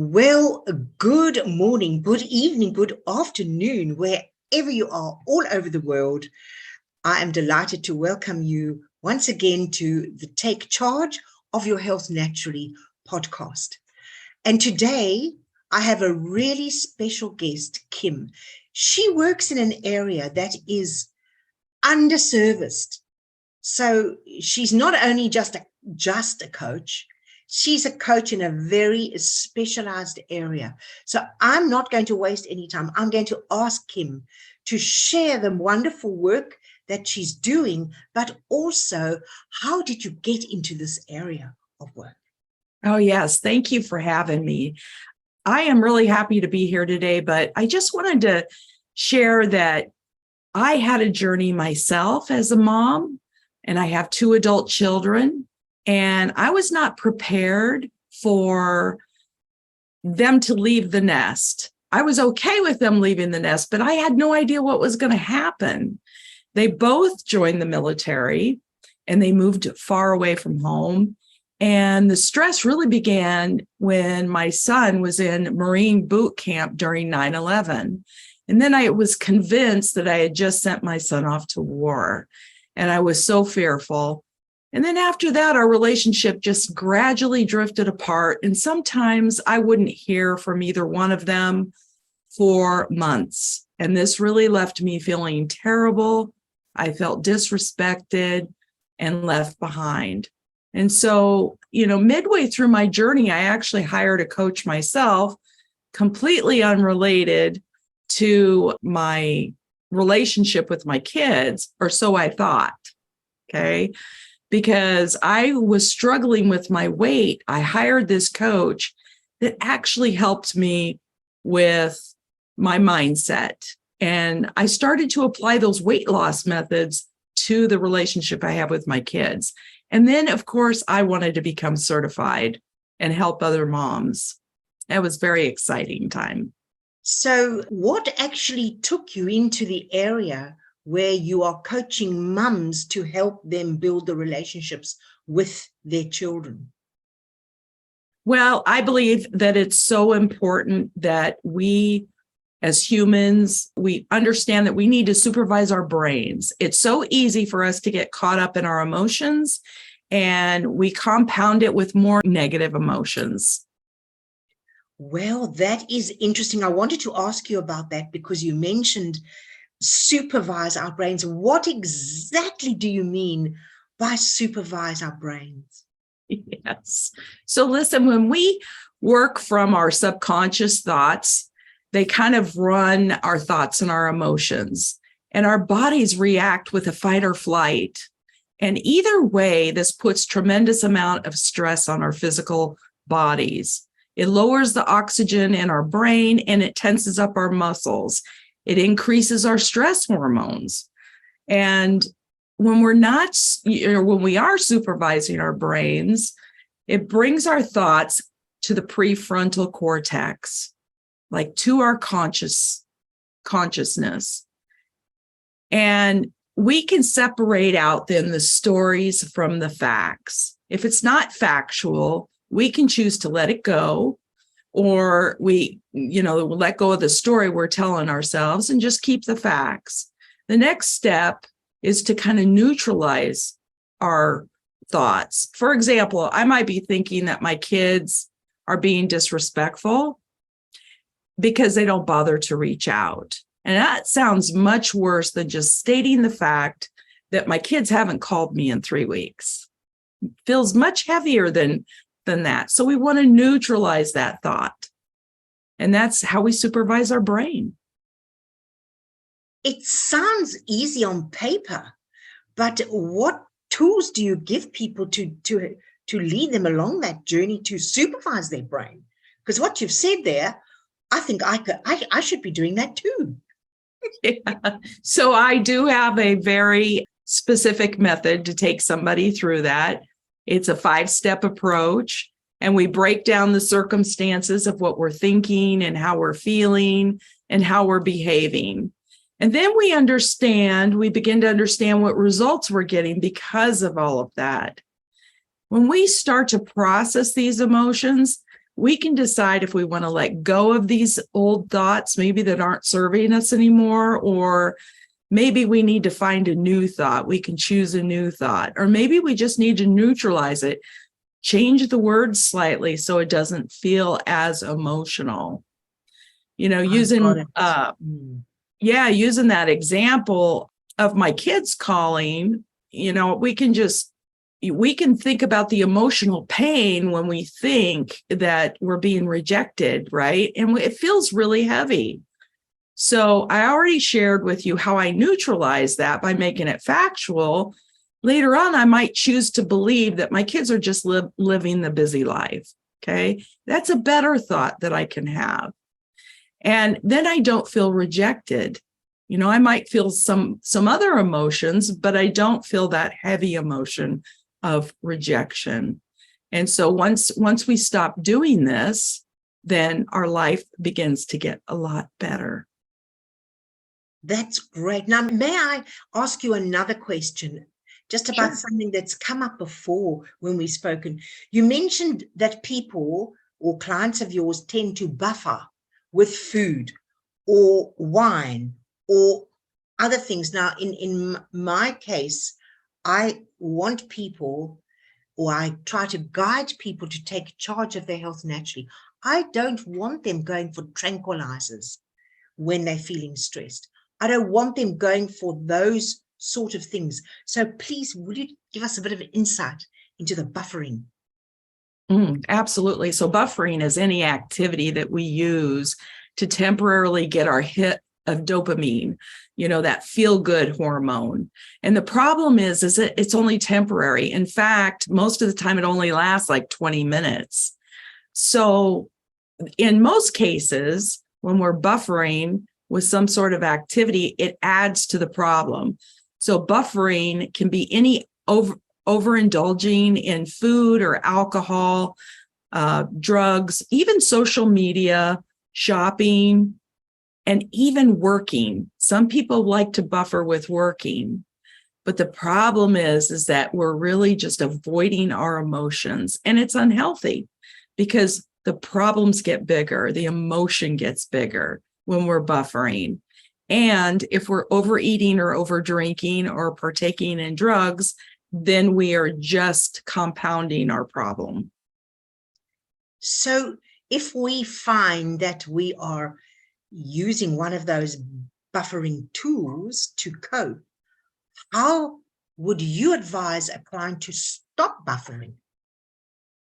Well, good morning, good evening, good afternoon, wherever you are all over the world. I am delighted to welcome you once again to the Take Charge of Your Health Naturally podcast. And today I have a really special guest, Kim. She works in an area that is underserviced. So she's not only just a coach, she's a coach in a very specialized area. So I'm not going to waste any time. I'm going to ask Kim to share the wonderful work that she's doing, but also how did you get into this area of work? Oh, yes. Thank you for having me. I am really happy to be here today, but I just wanted to share that I had a journey myself as a mom, and I have 2 adult children, and I was not prepared for them to leave the nest. I was okay with them leaving the nest, but I had no idea what was going to happen. They both joined the military, and they moved far away from home. And the stress really began when my son was in Marine boot camp during 9/11. And then I was convinced that I had just sent my son off to war. And I was so fearful. And then after that, our relationship just gradually drifted apart. And sometimes I wouldn't hear from either one of them for months. And this really left me feeling terrible. I felt disrespected and left behind. And so, midway through my journey, I actually hired a coach myself, completely unrelated to my relationship with my kids, or so I thought, okay? Because I was struggling with my weight. I hired this coach that actually helped me with my mindset. And I started to apply those weight loss methods to the relationship I have with my kids. And then, of course, I wanted to become certified and help other moms. That was a very exciting time. So what actually took you into the area where you are coaching mums to help them build the relationships with their children? Well, I believe that it's so important that we, as humans, we understand that we need to supervise our brains. It's so easy for us to get caught up in our emotions, and we compound it with more negative emotions. Well, that is interesting. I wanted to ask you about that because you mentioned supervise our brains. What exactly do you mean by supervise our brains? Yes. So listen, when we work from our subconscious thoughts, they kind of run our thoughts and our emotions, and our bodies react with a fight or flight. And either way, this puts tremendous amount of stress on our physical bodies. It lowers the oxygen in our brain, and it tenses up our muscles. It increases our stress hormones. And when when we are supervising our brains, it brings our thoughts to the prefrontal cortex, like to our consciousness. And we can separate out then the stories from the facts. If it's not factual, we can choose to let it go, or we, let go of the story we're telling ourselves and just keep the facts. The next step is to kind of neutralize our thoughts. For example, I might be thinking that my kids are being disrespectful because they don't bother to reach out. And that sounds much worse than just stating the fact that my kids haven't called me in 3 weeks. It feels much heavier than that. So we want to neutralize that thought. And that's how we supervise our brain. It sounds easy on paper, but what tools do you give people to lead them along that journey to supervise their brain? Because what you've said there, I think I should be doing that too. Yeah. So I do have a very specific method to take somebody through that. It's a 5-step approach, and we break down the circumstances of what we're thinking and how we're feeling and how we're behaving. And then we begin to understand what results we're getting because of all of that. When we start to process these emotions, we can decide if we want to let go of these old thoughts, maybe that aren't serving us anymore, or maybe we need to find a new thought. We can choose a new thought, or maybe we just need to neutralize it, change the words slightly so it doesn't feel as emotional. Using using that example of my kids calling, we can think about the emotional pain when we think that we're being rejected, right? And it feels really heavy. So I already shared with you how I neutralize that by making it factual. Later on, I might choose to believe that my kids are just living the busy life. Okay. That's a better thought that I can have. And then I don't feel rejected. I might feel some other emotions, but I don't feel that heavy emotion of rejection. And so once we stop doing this, then our life begins to get a lot better. That's great. Now, may I ask you another question just about Sure. something that's come up before when we've spoken? You mentioned that people or clients of yours tend to buffer with food or wine or other things. Now, in my case, I want people, or I try to guide people to take charge of their health naturally. I don't want them going for tranquilizers when they're feeling stressed. I don't want them going for those sort of things. So please, would you give us a bit of insight into the buffering? Absolutely. So buffering is any activity that we use to temporarily get our hit of dopamine, that feel-good hormone. And the problem is it's only temporary. In fact, most of the time it only lasts like 20 minutes. So in most cases, when we're buffering with some sort of activity, it adds to the problem. So buffering can be any overindulging in food or alcohol, drugs, even social media, shopping, and even working. Some people like to buffer with working, but the problem is that we're really just avoiding our emotions, and it's unhealthy because the problems get bigger, the emotion gets bigger when we're buffering. And if we're overeating or over drinking or partaking in drugs, then we are just compounding our problem. So if we find that we are using one of those buffering tools to cope, how would you advise a client to stop buffering?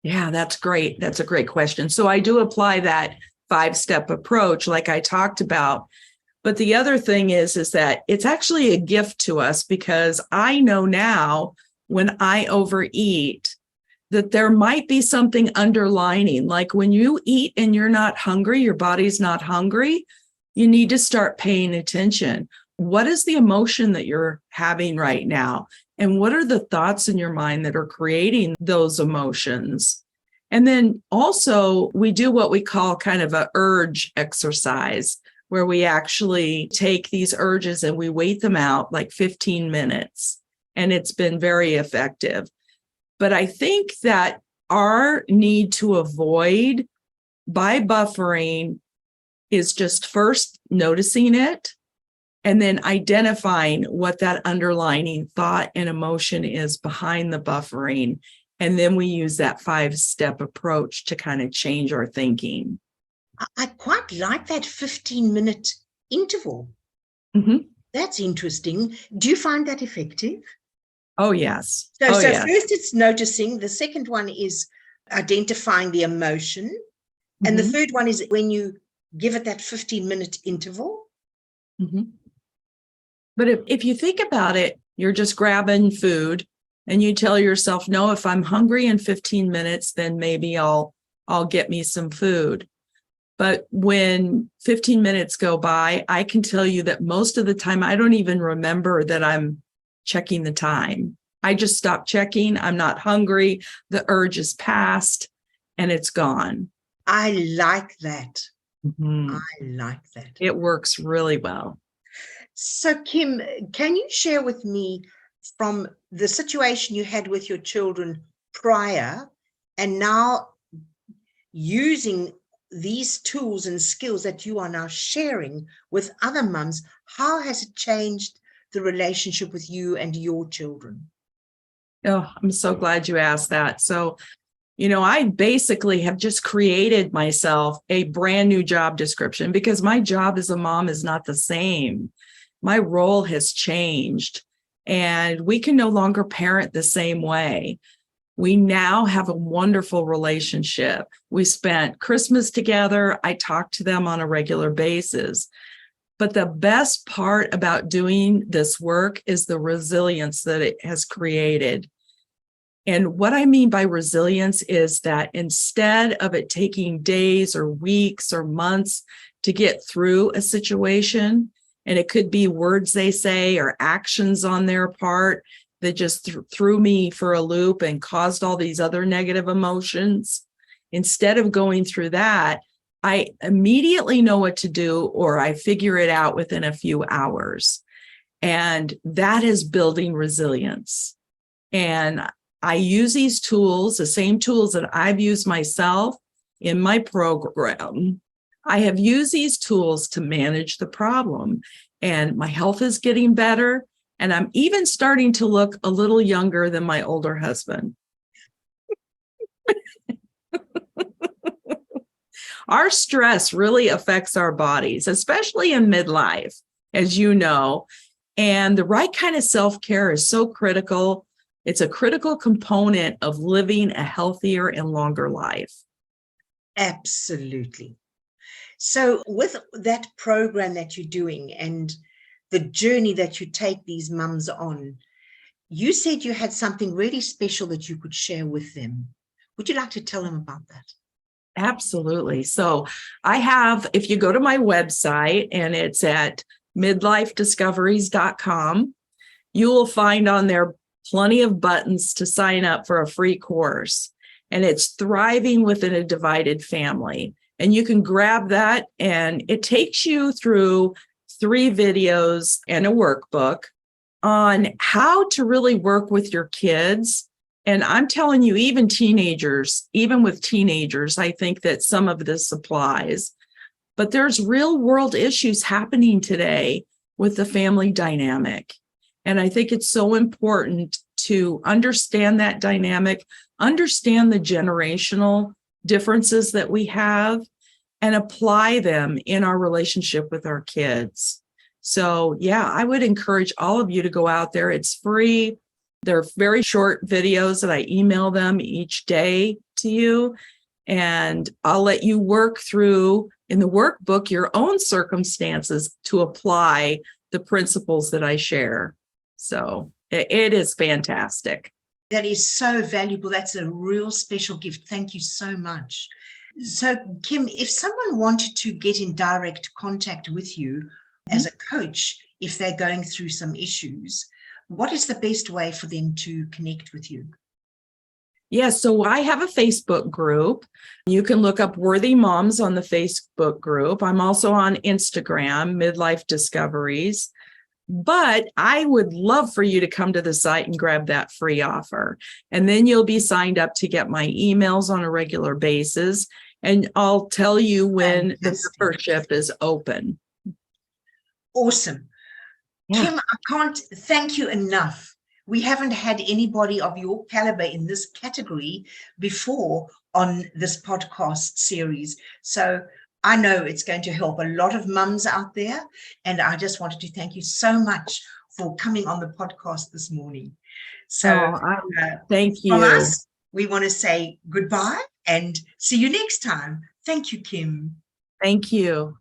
Yeah, that's great. That's a great question. So I do apply that 5-step approach like I talked about. But the other thing is that it's actually a gift to us, because I know now when I overeat that there might be something underlining. Like when you eat and you're not hungry, your body's not hungry, you need to start paying attention. What is the emotion that you're having right now? And what are the thoughts in your mind that are creating those emotions? And then also we do what we call kind of an urge exercise, where we actually take these urges and we wait them out like 15 minutes. And it's been very effective. But I think that our need to avoid by buffering is just first noticing it and then identifying what that underlying thought and emotion is behind the buffering. And then we use that 5-step approach to kind of change our thinking. I quite like that 15-minute interval. Mm-hmm. That's interesting. Do you find that effective? Oh, yes. So Yes. First it's noticing. The second one is identifying the emotion. Mm-hmm. And the third one is when you give it that 15-minute interval. Mm-hmm. But if you think about it, you're just grabbing food and you tell yourself, no, if I'm hungry in 15 minutes, then maybe I'll get me some food. But when 15 minutes go by, I can tell you that most of the time, I don't even remember that I'm checking the time. I just stop checking. I'm not hungry. The urge is past and it's gone. I like that. Mm-hmm. I like that. It works really well. So, Kim, can you share with me from the situation you had with your children prior and now using these tools and skills that you are now sharing with other mums, how has it changed the relationship with you and your children? Oh, I'm so glad you asked that. So, I basically have just created myself a brand new job description because my job as a mom is not the same. My role has changed and we can no longer parent the same way. We now have a wonderful relationship. We spent Christmas together. I talk to them on a regular basis. But the best part about doing this work is the resilience that it has created. And what I mean by resilience is that instead of it taking days or weeks or months to get through a situation, and it could be words they say or actions on their part that just threw me for a loop and caused all these other negative emotions, instead of going through that, I immediately know what to do, or I figure it out within a few hours. And that is building resilience. And I use these tools, the same tools that I've used myself in my program. I have used these tools to manage the problem, and my health is getting better. And I'm even starting to look a little younger than my older husband. Our stress really affects our bodies, especially in midlife, as you know. And the right kind of self-care is so critical. It's a critical component of living a healthier and longer life. Absolutely. So with that program that you're doing and the journey that you take these mums on, you said you had something really special that you could share with them. Would you like to tell them about that? Absolutely. So I have, if you go to my website and it's at midlifediscoveries.com, you will find on there plenty of buttons to sign up for a free course. And it's Thriving Within a Divided Family. And you can grab that, and it takes you through 3 videos and a workbook on how to really work with your kids. And I'm telling you, even with teenagers, I think that some of this applies. But there's real world issues happening today with the family dynamic. And I think it's so important to understand that dynamic, understand the generational differences that we have, and apply them in our relationship with our kids. So, yeah, I would encourage all of you to go out there. It's free. They're very short videos that I email them each day to you. And I'll let you work through in the workbook your own circumstances to apply the principles that I share. So it is fantastic. That is so valuable. That's a real special gift. Thank you so much. So, Kim, if someone wanted to get in direct contact with you as a coach, if they're going through some issues, what is the best way for them to connect with you? Yeah, so I have a Facebook group. You can look up Worthy Moms on the Facebook group. I'm also on Instagram, Midlife Discoveries. But I would love for you to come to the site and grab that free offer. And then you'll be signed up to get my emails on a regular basis. And I'll tell you when the membership is open. Awesome. Yeah. Kim, I can't thank you enough. We haven't had anybody of your caliber in this category before on this podcast series. So I know it's going to help a lot of mums out there. And I just wanted to thank you so much for coming on the podcast this morning. So thank you. From us, we want to say goodbye and see you next time. Thank you, Kim. Thank you.